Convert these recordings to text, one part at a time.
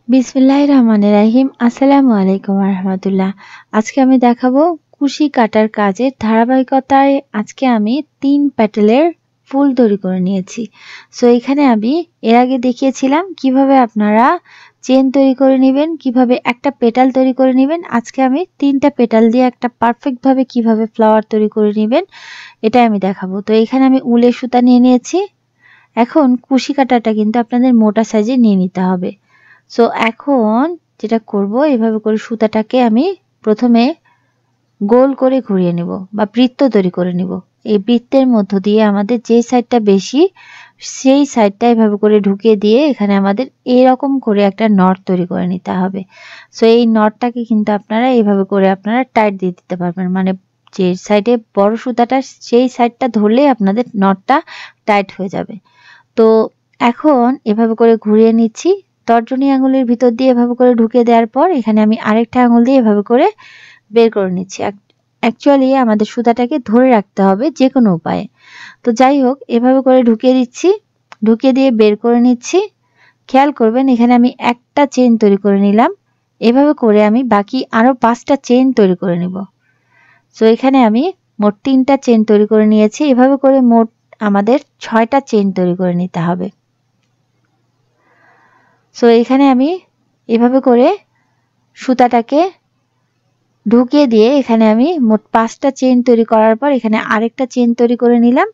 বিসমিল্লাহির রহমানির রহিম। আসসালামু আলাইকুম ওয়া রাহমাতুল্লাহ। আজকে আমি দেখাবো কুশি কাটার কাজের ধারাবাহিকতায়। আজকে আমি 3 পেটালের ফুল তৈরি করে নিয়েছি। সো এখানে আমি এর আগে দেখিয়েছিলাম কিভাবে আপনারা চেন তৈরি করে নেবেন, কিভাবে একটা পেটাল তৈরি করে নেবেন। আজকে আমি 3টা পেটাল দিয়ে একটা পারফেক্ট ভাবে কিভাবে ফ্লাওয়ার তৈরি করে নেবেন এটাই আমি দেখাবো। তো এখানে আমি উলের সুতা নিয়ে নিয়েছি। এখন কুশি কাটাটা কিন্তু আপনাদের মোটা সাইজে নিয়ে নিতে হবে। সো এখন যেটা করব, এভাবে করে সুতাটাকে আমি প্রথমে গোল করে ঘুরিয়ে নিব বা বৃত্ত তৈরি করে নিব। এই বৃত্তের মধ্য দিয়ে আমাদের যে সাইডটা বেশি সেই সাইডটা এভাবে করে ঢুকিয়ে দিয়ে এখানে আমাদের এরকম করে একটা নট তৈরি করে নিতে হবে। সো এই নটটাকে কিন্তু আপনারা এইভাবে করে আপনারা টাইট দিয়ে দিতে পারবেন, মানে যে সাইডে বড় সুতাটা সেই সাইডটা ধরলে আপনাদের নটটা টাইট হয়ে যাবে। তো এখন এভাবে করে ঘুরিয়ে নিচ্ছি। তর্জনী আঙুলের ভিতর দিয়ে এভাবে করে ঢুকিয়ে দেওয়ার পর এখানে আমি আরেকটা আঙুল দিয়ে এভাবে করে বের করে নিচ্ছি। অ্যাকচুয়ালি আমাদের সুতাটাকে ধরে রাখতে হবে যে কোনো উপায়ে। তো যাই হোক, এভাবে করে ঢুকিয়ে দিচ্ছি, ঢুকিয়ে দিয়ে বের করে নিচ্ছি। খেয়াল করবেন এখানে আমি একটা চেন তৈরি করে নিলাম। এভাবে করে আমি বাকি আরো 5টা চেন তৈরি করে নিব। সো এখানে আমি মোট 3টা চেন তৈরি করে নিয়েছি। এভাবে করে মোট আমাদের 6টা চেন তৈরি করে নিতে হবে। সো এখানে আমি এভাবে করে সুতাটাকে ঢুকিয়ে দিয়ে এখানে আমি মোট 5টা চেন তৈরি করার পর এখানে আরেকটা চেন তৈরি করে নিলাম।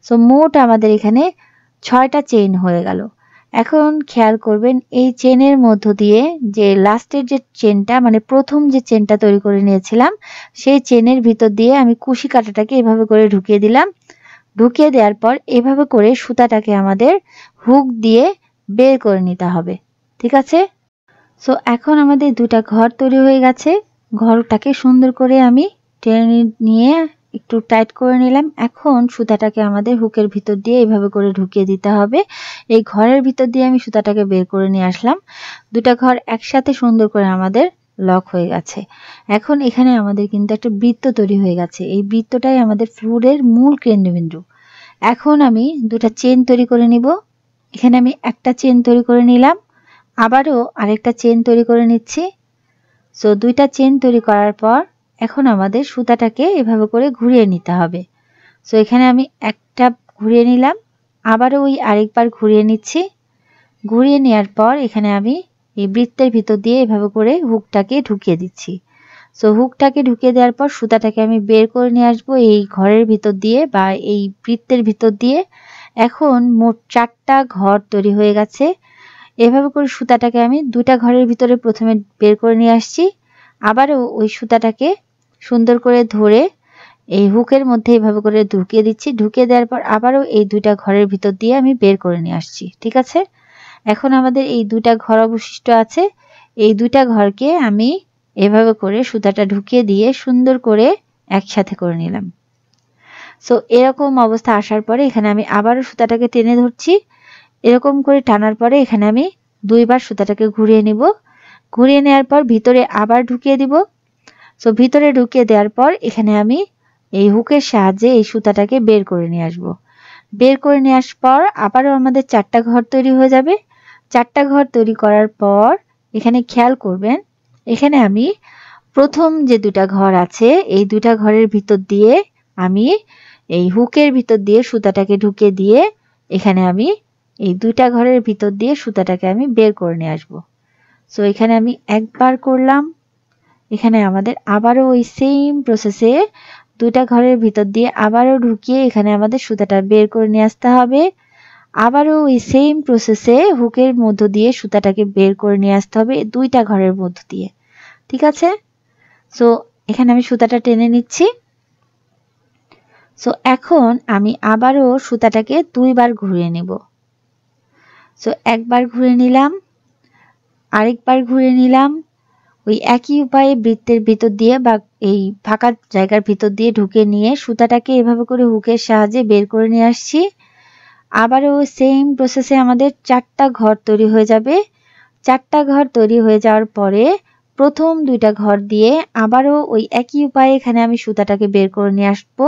সো মোট আমাদের এখানে 6টা চেন হয়ে গেল। এখন খেয়াল করবেন এই চেনের মধ্য দিয়ে যে লাস্টের যে চেনটা, মানে প্রথম যে চেনটা তৈরি করে নিয়েছিলাম সেই চেনের ভিতর দিয়ে আমি কুশি কাঁটাটাকে এভাবে করে ঢুকিয়ে দিলাম। ঢুকিয়ে দেওয়ার পর এভাবে করে সুতাটাকে আমাদের হুক দিয়ে বের করে নিতে হবে। ঠিক আছে? সো এখন আমাদের 2টা ঘর তৈরি হয়ে গেছে। ঘরটাকে সুন্দর করে আমি টেনে নিয়ে একটু টাইট করে নিলাম। এখন সুতাটাকে আমাদের হুকের ভিতর দিয়ে এভাবে করে ঢুকিয়ে দিতে হবে। এই ঘরের ভিতর দিয়ে আমি সুতাটাকে বের করে নিয়ে আসলাম। 2টা ঘর একসাথে সুন্দর করে আমাদের লক হয়ে গেছে। এখন এখানে আমাদের কিন্তু একটা বৃত্ত তৈরি হয়ে গেছে। এই বৃত্তটাই আমাদের ফুলের মূল কেন্দ্রবিন্দু। এখন আমি 2টা চেন তৈরি করে নিব। এখানে আমি একটা চেন তৈরি করে নিলাম, আবারও আরেকটা চেন তৈরি করে নিচ্ছি। সো 2টা চেন তৈরি করার পর এখন আমাদের সুতাটাকে এভাবে করে ঘুরিয়ে নিতে হবে। সো এখানে আমি একটা ঘুরিয়ে নিলাম, আবারও ওই আরেকবার ঘুরিয়ে নিচ্ছি। ঘুরিয়ে নেওয়ার পর এখানে আমি এই বৃত্তের ভিতর দিয়ে এভাবে করে হুকটাকে ঢুকিয়ে দিচ্ছি। সো হুকটাকে ঢুকিয়ে দেওয়ার পর সুতাটাকে আমি বের করে নিয়ে আসবো এই ঘরের ভিতর দিয়ে বা এই বৃত্তের ভিতর দিয়ে। এখন মোট 4টা ঘর তৈরি হয়ে গেছে। এভাবে করে সুতাটাকে আমি 2টা ঘরের ভিতরে প্রথমে বের করে নিয়ে আসছি, আবারও ওই সুতাটাকে সুন্দর করে ধরে এই হুকের মধ্যে এভাবে করে ঢুকিয়ে দিচ্ছি। ঢুকিয়ে দেওয়ার পর আবারও এই 2টা ঘরের ভিতর দিয়ে আমি বের করে নিয়ে আসছি। ঠিক আছে? এখন আমাদের এই 2টা ঘর অবশিষ্ট আছে। এই 2টা ঘরকে আমি এভাবে করে সুতাটা ঢুকিয়ে দিয়ে সুন্দর করে একসাথে করে নিলাম। সো এরকম অবস্থা আসার পরে এখানে আমি আবারও সুতাটাকে টেনে ধরছি। এরকম করে টানার পরে এখানে আমি 2বার সুতাটাকে ঘুরিয়ে নিব। ঘুরিয়ে নেওয়ার পর ভিতরে আবার ঢুকিয়ে দিব। সো ভিতরে ঢুকিয়ে দেওয়ার পর এখানে আমি এই হুকের সাহায্যে এই সুতাটাকে বের করে নিয়ে আসব। বের করে নিয়ে আসার পর আবারও আমাদের 4টা ঘর তৈরি হয়ে যাবে। 4টা ঘর তৈরি করার পর এখানে খেয়াল করবেন এখানে আমি প্রথম যে 2টা ঘর আছে এই 2টা ঘরের ভিতর দিয়ে আমি এই হুকের ভিতর দিয়ে সুতাটাকে ঢুকিয়ে দিয়ে এখানে আমি এই 2টা ঘরের ভিতর দিয়ে সুতাটাকে আমি বের করে নিয়ে আসব। সো এখানে আমি একবার করলাম। এখানে আমাদের আবারও ওই সেম প্রসেসে 2টা ঘরের ভিতর দিয়ে আবারও ঢুকিয়ে এখানে আমাদের সুতাটা বের করে নিয়ে আসতে হবে। আবারও ওই সেম প্রসেসে হুকের মধ্য দিয়ে সুতাটাকে বের করে নিয়ে আসতে হবে 2টা ঘরের মধ্য দিয়ে। ঠিক আছে? সো এখানে আমি সুতাটা টেনে নিচ্ছি। সো এখন আমি আবারও সুতাটাকে 2বার ঘুরিয়ে নেব। সো একবার ঘুরে নিলাম, আরেকবার ঘুরে নিলাম। ওই একই উপায়ে বৃত্তের ভিতর দিয়ে বা এই ফাঁকা জায়গার ভিতর দিয়ে ঢুকে নিয়ে সুতাটাকে এভাবে করে হুকের সাহায্যে বের করে নিয়ে আসছি। আবারও সেম প্রসেসে আমাদের 4টা ঘর তৈরি হয়ে যাবে। 4টা ঘর তৈরি হয়ে যাওয়ার পরে প্রথম 2টা ঘর দিয়ে আবারও ওই একই উপায়ে এখানে আমি সুতাটাকে বের করে নিয়ে আসবো।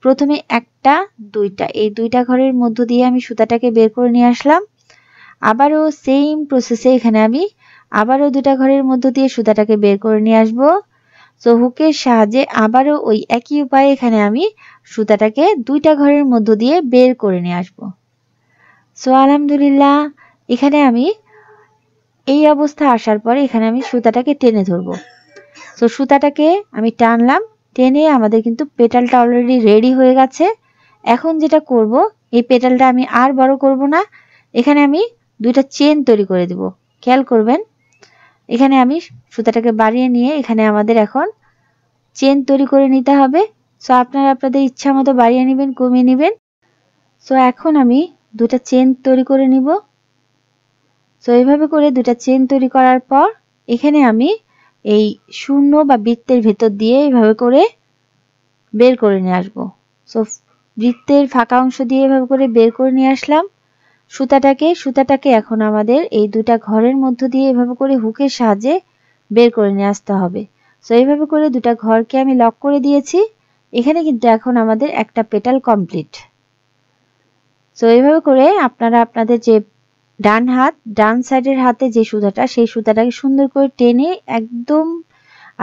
প্রথমে 1টা 2টা এই 2টা ঘরের মধ্য দিয়ে আমি সুতাটাকে বের করে নিয়ে আসলাম। আবারও সেম প্রসেসে এখানে আমি আবারও দুটা ঘরের মধ্য দিয়ে সুতাটাকে বের করে নিয়ে আসব। সো হুকের সাহায্যে আবারও ওই একই উপায়ে এখানে আমি সুতাটাকে দুইটা ঘরের মধ্য দিয়ে বের করে নিয়ে আসব। সো আলহামদুলিল্লাহ এখানে আমি এই অবস্থা আসার পরে এখানে আমি সুতাটাকে টেনে ধরব। সো সুতাটাকে আমি টানলাম, টেনে আমাদের কিন্তু পেটালটা অলরেডি রেডি হয়ে গেছে। এখন যেটা করব, এই পেটালটা আমি আর বড় করব না, এখানে আমি দুইটা চেন তৈরি করে দেব। খেয়াল করবেন এখানে আমি সুতাটাকে বাড়িয়ে নিয়ে এখানে আমাদের এখন চেন তৈরি করে নিতে হবে। সো আপনারা আপনাদের ইচ্ছা মতো বাড়িয়ে নেবেন, কমিয়ে নেবেন। সো এখন আমি দুটা চেন তৈরি করে নিব। সো এইভাবে করে দুটা চেন তৈরি করার পর এখানে আমি এই শূন্য বা বৃত্তের ভেতর দিয়ে এইভাবে করে বের করে নিয়ে আসবো। সো বৃত্তের ফাঁকা অংশ দিয়ে এভাবে করে বের করে নিয়ে আসলাম সুতাটাকে এখন আমাদের এই দুটা ঘরের মধ্য দিয়ে এভাবে করে হুকের সাহায্যে বের করে নিয়ে আসতে হবে। সো এইভাবে করে দুটা ঘরকে আমি লক করে দিয়েছি। এখানে কিন্তু এখন আমাদের একটা পেটাল কমপ্লিট। সো এইভাবে করে আপনারা আপনাদের যে ডান সাইডের হাতে যে সুতাটা, সেই সুতাটাকে সুন্দর করে টেনে একদম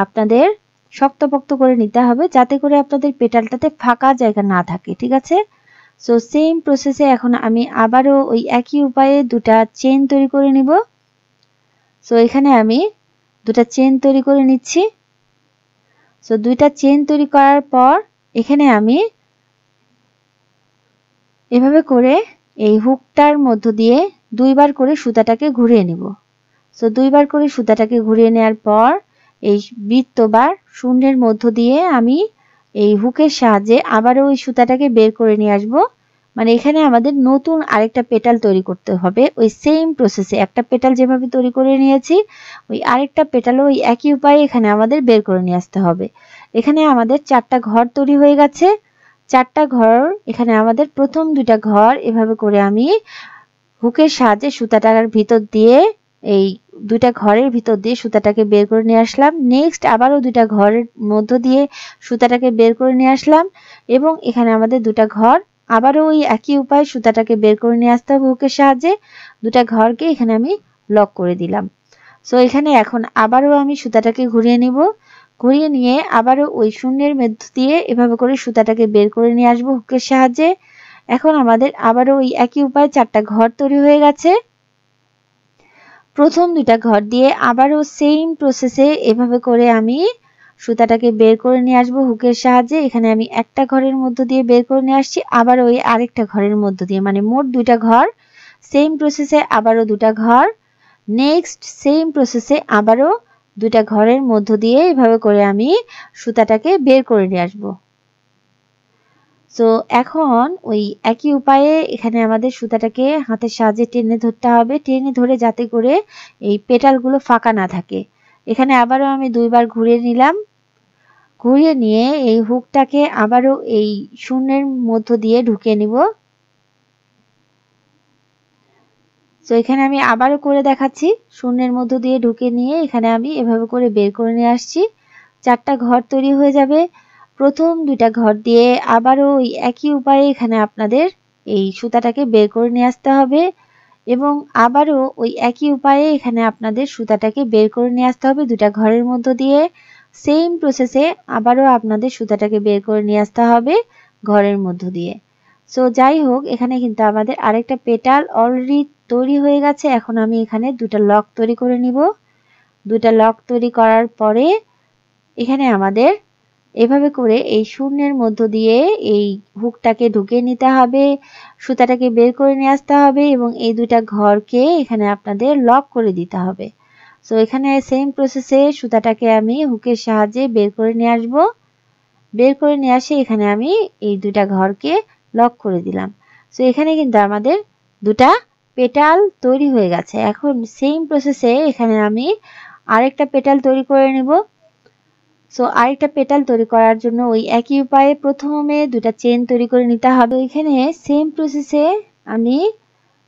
আপনাদের শক্তপোক্ত করে নিতে হবে, যাতে করে আপনাদের পেটালটাতে ফাঁকা জায়গা না থাকে, ঠিক আছে? সো সেম প্রসেসে এখন আমি আবারও ওই একই উপায়ে দুটা চেন তৈরি করে নিব। সো এখানে আমি দুটা চেন তৈরি করে নিচ্ছি। সো দুইটা চেন তৈরি করার পর এখানে আমি এভাবে করে এই হুকটার মধ্য দিয়ে দুইবার করে সুতাটাকে ঘুরিয়ে নিব। সো দুইবার করে সুতাটাকে ঘুরিয়ে নেওয়ার পর এই বৃত্ত বা শূন্যের মধ্য দিয়ে আমি এই হুকের সাহায্যে আবারও ওই সুতাটাকে বের করে নিয়ে আসব। মানে এখানে আমাদের নতুন আরেকটা পেটাল তৈরি করতে হবে। ওই সেম প্রসেসে একটা পেটাল যেভাবে তৈরি করে নিয়েছি, ওই আরেকটা পেটালও ওই একই উপায়ে এখানে আমাদের বের করে নিয়ে আসতে হবে। এখানে আমাদের চারটা ঘর তৈরি হয়ে গেছে। চারটা ঘর এখানে আমাদের প্রথম দুইটা ঘর এভাবে করে আমি হুকের সাহায্যে সুতাটার ভিতর দিয়ে এই দুইটা ঘরের ভিতর দিয়ে সুতাটাকে বের করে নিয়ে আসলাম। নেক্সট আবারও দুইটা ঘরের মধ্য দিয়ে সুতাটাকে বের করে নিয়ে আসলাম এবং এখানে আমাদের দুটা ঘর আবারও ওই একই উপায়ে সুতাটাকে বের করে নিয়ে আসতে হবে হুকের সাহায্যে। দুটা ঘরকে এখানে আমি লক করে দিলাম। সো এখানে এখন আবারও আমি সুতাটাকে ঘুরিয়ে নিব। ঘুরিয়ে নিয়ে আবারও ওই শূন্যের মধ্য দিয়ে এভাবে করে সুতাটাকে বের করে নিয়ে আসবো হুকের সাহায্যে। এখন আমাদের আবারও ওই একই উপায়ে চারটা ঘর তৈরি হয়ে গেছে। প্রথম দুইটা ঘর দিয়ে আবারও সেম প্রসেসে এভাবে করে আমি সুতাটাকে বের করে নিয়ে আসবো হুকের সাহায্যে। এখানে আমি একটা ঘরের মধ্য দিয়ে বের করে নিয়ে আসছি, আবার ওই আরেকটা ঘরের মধ্য দিয়ে, মানে মোট দুইটা ঘর। সেম প্রসেসে আবারও দুটা ঘর, নেক্সট সেম প্রসেসে আবারও দুইটা ঘরের মধ্য দিয়ে এভাবে করে আমি সুতাটাকে বের করে নিয়ে আসবো। সো এখন ওই একই উপায়ে এখানে আমাদের সুতাটাকে হাতের সাহায্যে টেনে ধরতে হবে, টেনে ধরে যাতে করে এই পেটালগুলো ফাঁকা না থাকে। এখানে আবারও আমি দুইবার ঘুরিয়ে নিলাম। ঘুরিয়ে নিয়ে এই হুকটাকে আবারও এই শূন্যের মধ্য দিয়ে ঢুকিয়ে নিব। তো এখানে আমি আবারও করে দেখাচ্ছি। শূন্যের মধ্য দিয়ে ঢুকে নিয়ে এখানে আমি এভাবে করে বের করে নিয়ে আসছি। চারটা ঘর তৈরি হয়ে যাবে। প্রথম দুইটা ঘর দিয়ে আবারও ওই একই উপায়ে এখানে আপনাদের এই সুতাটাকে বের করে নিয়ে আসতে হবে এবং আবারও ওই একই উপায়ে এখানে আপনাদের সুতাটাকে বের করে নিয়ে আসতে হবে দুটা ঘরের মধ্য দিয়ে। সেম প্রসেসে আবারও আপনাদের সুতাটাকে বের করে নিয়ে আসতে হবে ঘরের মধ্য দিয়ে। সো যাই হোক, এখানে কিন্তু আমাদের আরেকটা পেটাল অলরেডি তৈরি হয়ে গেছে। এখন আমি এখানে দুটা লক তৈরি করে নিব। দুটা লক তৈরি করার পরে এখানে আমাদের এভাবে করে এই শূন্যের মধ্য দিয়ে এই হুকটাকে ঢুকিয়ে নিতে হবে, সুতাটাকে বের করে নিয়ে আসতে হবে এবং এই দুটা ঘরকে এখানে আপনাদের লক করে দিতে হবে। সো এখানে সেম প্রসেসে সুতাটাকে আমি হুকের সাহায্যে বের করে নিয়ে আসব। বের করে নিয়ে আসে এখানে আমি এই দুটা ঘরকে লক করে দিলাম। সো এখানে কিন্তু আমাদের দুটা পেটাল তৈরি হয়ে গেছে। এখন সেম প্রসেসে এখানে আমি আরেকটা পেটাল তৈরি করে নেব। সো আরেকটা পেটাল তৈরি করার জন্য ওই একই উপায়ে প্রথমে দুটা চেন তৈরি করে নিতে হবে। এখানে সেম প্রসেসে আমি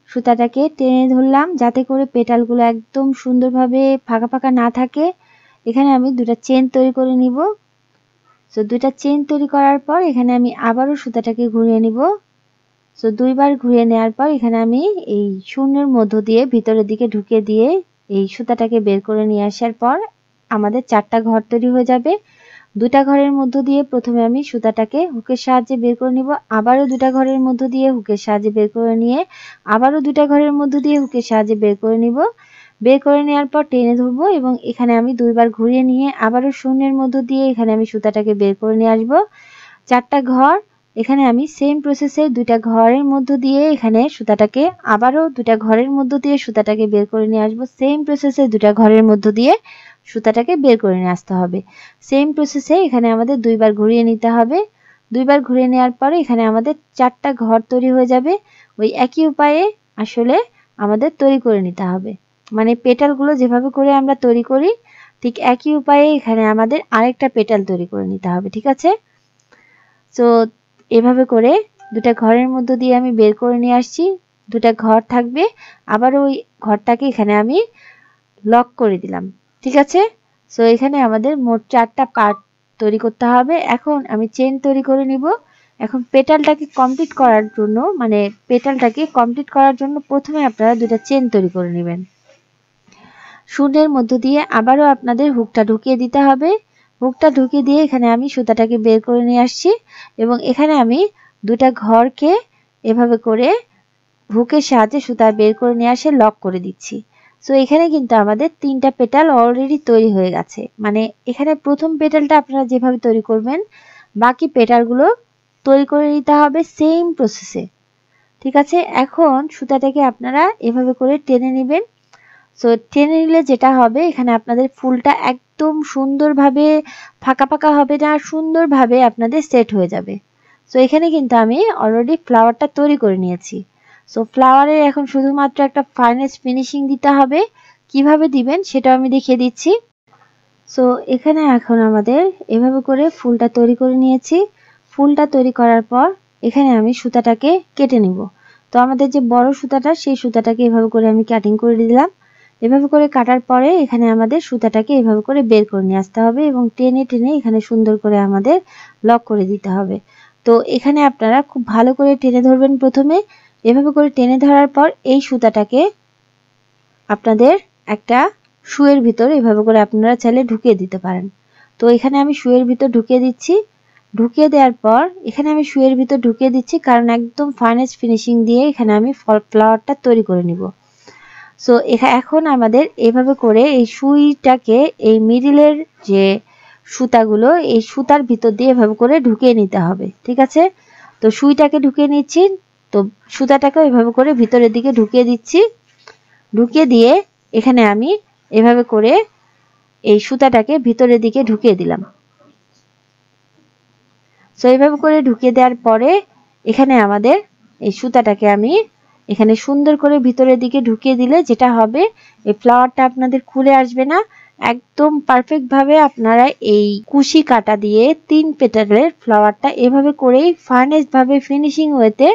সুতাটাকে টেনে ধরলাম যাতে করে পেটালগুলো একদম সুন্দরভাবে ফাঁকা ফাঁকা না থাকে। এখানে আমি দুটা চেন তৈরি করে নিব। সো দুটা চেন তৈরি করার পর এখানে আমি আবারও সুতাটাকে ঘুরিয়ে নিব। সো দুইবার ঘুরিয়ে নেওয়ার পর এখানে আমি এই শূন্যের মধ্য দিয়ে ভিতরের দিকে ঢুকে দিয়ে এই সুতাটাকে বের করে নিয়ে আসার পর আমাদের 4টা ঘর তৈরি হয়ে যাবে। 2টা ঘরের মধ্য দিয়ে প্রথমে আমি সুতাটাকে হুকের সাহায্যে বের করে নিব, আবারও 2টা ঘরের মধ্য দিয়ে হুকের সাহায্যে বের করে নিয়ে আবারও 2টা ঘরের মধ্য দিয়ে হুকের সাহায্যে বের করে নিব। বের করে নেওয়ার পর টেনে ধরবো এবং এখানে আমি দুইবার ঘুরিয়ে নিয়ে আবারও শূন্যের মধ্য দিয়ে এখানে আমি সুতাটাকে বের করে নিয়ে আসবো। 4টা ঘর, এখানে আমি সেম প্রসেসে 2টা ঘরের মধ্য দিয়ে এখানে সুতাটাকে আবারও 2টা ঘরের মধ্য দিয়ে সুতাটাকে বের করে নিয়ে আসবো। সেম প্রসেসে 2টা ঘরের মধ্য দিয়ে সুতাটাকে বের করে নিয়ে আসতে হবে। সেম প্রসেসে এখানে আমাদের দুইবার ঘুরিয়ে নিতে হবে। দুইবার ঘুরিয়ে নেওয়ার পরে এখানে আমাদের 4টা ঘর তৈরি হয়ে যাবে। ওই একই উপায়ে আসলে আমাদের তৈরি করে নিতে হবে, মানে পেটালগুলো যেভাবে করে আমরা তৈরি করি ঠিক একই উপায়ে এখানে আমাদের আরেকটা পেটাল তৈরি করে নিতে হবে। ঠিক আছে, তো এভাবে করে 2টা ঘরের মধ্য দিয়ে আমি বের করে নিয়ে আসছি। 2টা ঘর থাকবে, আবার ওই ঘরটাকে এখানে আমি লক করে দিলাম। ঠিক আছে, সো এখানে আমাদের মোট 4টা পার্ট তৈরি করতে হবে। এখন আমি চেন তৈরি করে নিব। এখন পেটালটাকে কমপ্লিট করার জন্য, মানে পেটালটাকে কমপ্লিট করার জন্য প্রথমে আপনারা 2টা চেন তৈরি করে নেবেন। শূন্যের মধ্য দিয়ে আবারও আপনাদের হুকটা ঢুকিয়ে দিতে হবে। হুকটা ঢুকিয়ে দিয়ে এখানে আমি সুতাটাকে বের করে নিয়ে আসছি এবং এখানে আমি 2টা ঘরকে এভাবে করে হুকের সাহায্যে সুতা বের করে নিয়ে আসে লক করে দিচ্ছি। সো এখানে কিন্তু আমাদের 3টা পেটাল অলরেডি তৈরি হয়ে গেছে। মানে এখানে প্রথম পেটালটা আপনারা যেভাবে তৈরি করবেন বাকি পেটালগুলো তৈরি করে নিতে হবে সেম প্রসেসে। ঠিক আছে, এখন সুতাটাকে আপনারা এভাবে করে টেনে নেবেন। সো টেনে নিলে যেটা হবে এখানে আপনাদের ফুলটা একদম সুন্দরভাবে ফাঁকা ফাঁকা হবে না, সুন্দরভাবে আপনাদের সেট হয়ে যাবে। সো এখানে কিন্তু আমি অলরেডি ফ্লাওয়ারটা তৈরি করে নিয়েছি। সো ফ্লাওয়ারের এখন শুধুমাত্র একটা ফাইনেস্ট ফিনিশিং দিতে হবে। কিভাবে দিবেন সেটা আমি দেখিয়ে দিচ্ছি। সো এখানে এখন আমাদের এভাবে করে ফুলটা তৈরি করে নিয়েছি। ফুলটা তৈরি করার পর এখানে আমি সুতাটাকে কেটে নিব। তো আমাদের যে বড় সুতাটা সেই সুতাটাকে এভাবে করে আমি কাটিং করে দিলাম। এভাবে করে কাটার পরে এখানে আমাদের সুতাটাকে এভাবে করে বের করে নিয়ে আসতে হবে এবং টেনে টেনে এখানে সুন্দর করে আমাদের লক করে দিতে হবে। তো এখানে আপনারা খুব ভালো করে টেনে ধরবেন। প্রথমে এভাবে করে টেনে ধরার পর এই সুতাটাকে আপনাদের একটা সুইয়ের ভিতর এভাবে করে আপনারা চাইলে ঢুকিয়ে দিতে পারেন। তো এখানে আমি সুইয়ের ভিতর ঢুকিয়ে দিচ্ছি। ঢুকিয়ে দেওয়ার পর এখানে আমি সুইয়ের ভিতর ঢুকিয়ে দিচ্ছি কারণ একদম ফাইনেস্ট ফিনিশিং দিয়ে এখানে আমি ফ্লাওয়ারটা তৈরি করে নিব। সো এখন আমাদের এভাবে করে এই সুইটাকে এই মিডিলের যে সুতাগুলো এই সুতার ভিতর দিয়ে এভাবে করে ঢুকিয়ে নিতে হবে। ঠিক আছে, তো সুইটাকে ঢুকিয়ে নিচ্ছি। তো সুতাটাকে এভাবে করে ভিতরের দিকে ঢুকিয়ে দিচ্ছি। ঢুকিয়ে দিয়ে এখানে আমি এভাবে করে এই সুতাটাকে ভিতরের দিকে ঢুকিয়ে দিলাম। সো এইভাবে করে ঢুকিয়ে দেওয়ার পরে এখানে আমাদের এই সুতাটাকে আমি এখানে সুন্দর করে ভিতরের দিকে ঢুকিয়ে দিলে যেটা হবে এই ফ্লাওয়ারটা আপনাদের খুলে আসবে না। একদম পারফেক্ট ভাবে আপনারা এই কুশি কাটা দিয়ে 3 পেটালের ফ্লাওয়ারটা এভাবে করেই ফার্নেস্ট ভাবে ফিনিশিং ওয়েতে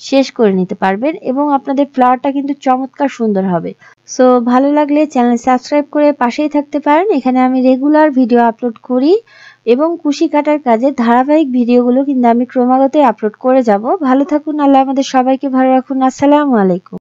শেষ করে নিতে পারবেন এবং আপনাদের ফ্লাওয়ারটা কিন্তু চমৎকার সুন্দর হবে। সো ভালো লাগলে চ্যানেল সাবস্ক্রাইব করে পাশেই থাকতে পারেন। এখানে আমি রেগুলার ভিডিও আপলোড করি এবং কুশি কাটার কাজে ধারাবাহিক ভিডিওগুলো কিন্তু আমি ক্রমাগত আপলোড করে যাব। ভালো থাকুন, আল্লাহ আমাদের সবাইকে ভালো রাখুন। আসসালামু আলাইকুম।